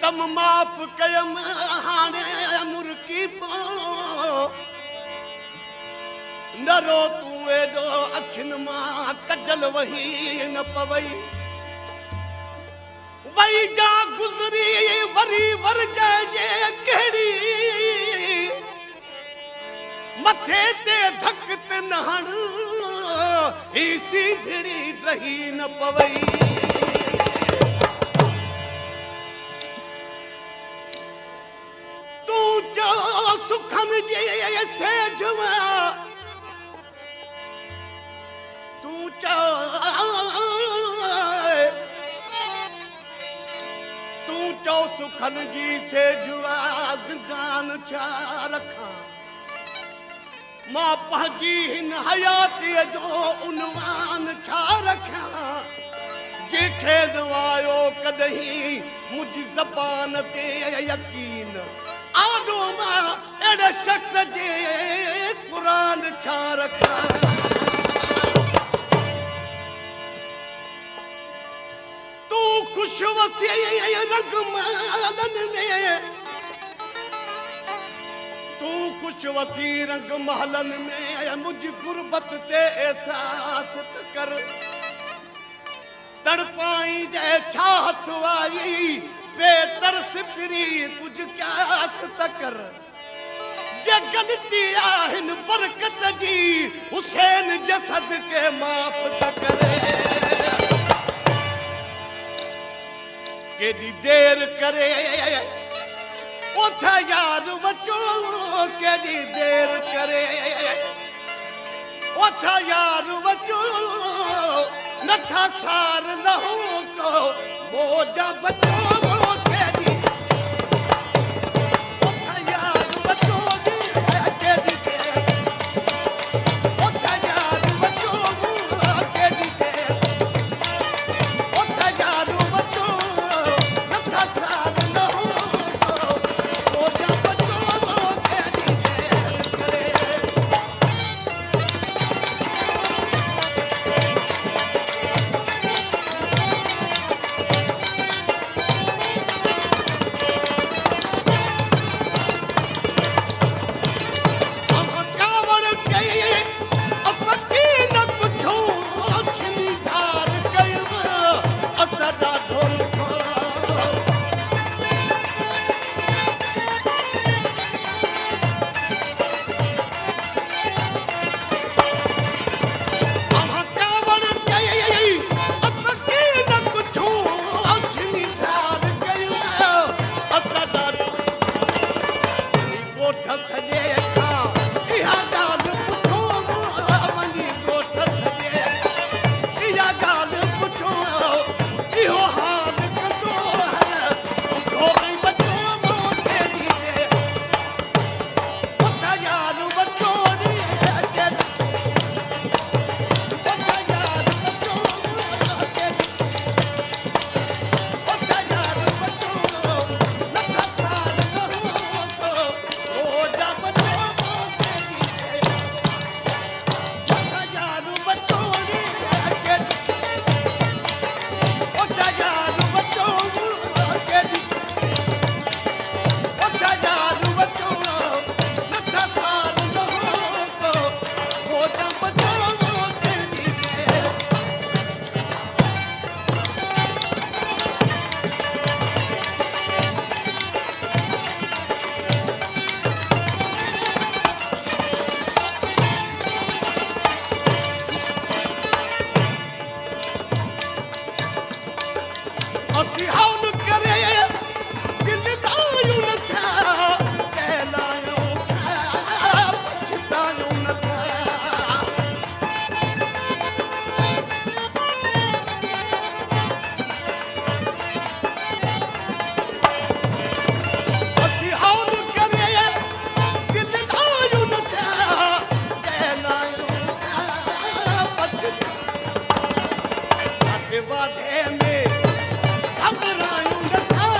तम माफ़ कयम हाणे मुर्की पो नरो तूं एॾो अखियुनि मां कजल वही न पवई वई जा गुज़री वरी वरजाइजे कहिड़ी मथे ते धक ते नहण ही सीधड़ी रही न पवई तूं जो सुखन जे सेज में तूं चो सुखन जी सेज ज़िंदान छा रखां मां पंहिंजी हिन हयातीअ जो उनवान छा रखां जंहिंखे नवायो कॾहिं मुंहिंजी ज़बान ते यकीन आॾो मां अहिड़े शख़्स जे क़ुरान छा रखां तूं ख़ुशि वसी रंग महलन में तूं ख़ुशि वसी रंग महलन में मुंहिंजी गुरबत ते एहसास त कर तड़पाई जे छा हथ आई बेतरस फिरी कुझु क्यास त कर जे ग़लती आहिन बरकत जी हुसैन जसद के माफ़ त करे केॾी देर करे उथा यार बचो केॾी देर करे उथा यार बचो नथा सार लहो को मोजा बचो केॾी उथा यार बचो केॾी देर उथा यार बचो केॾी देर उथा यार बचो नथा सार लहो मोजा बचो केॾी देर करे वादे में घबरायूं नथा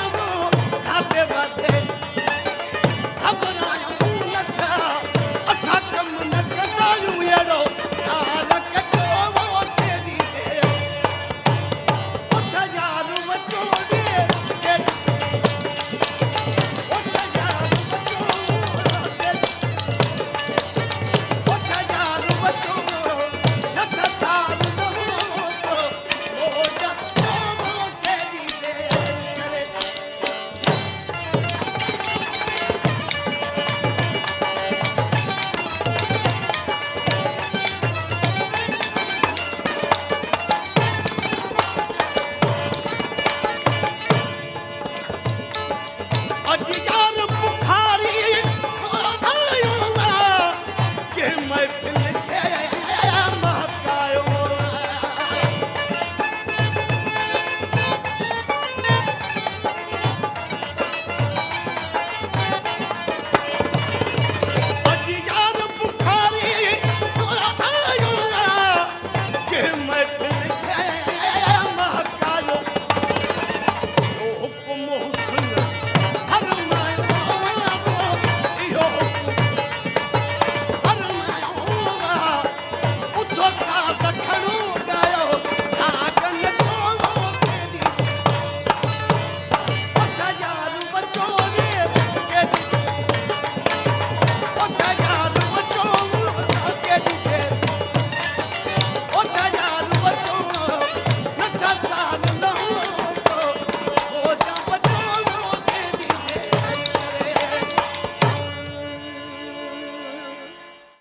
त खणो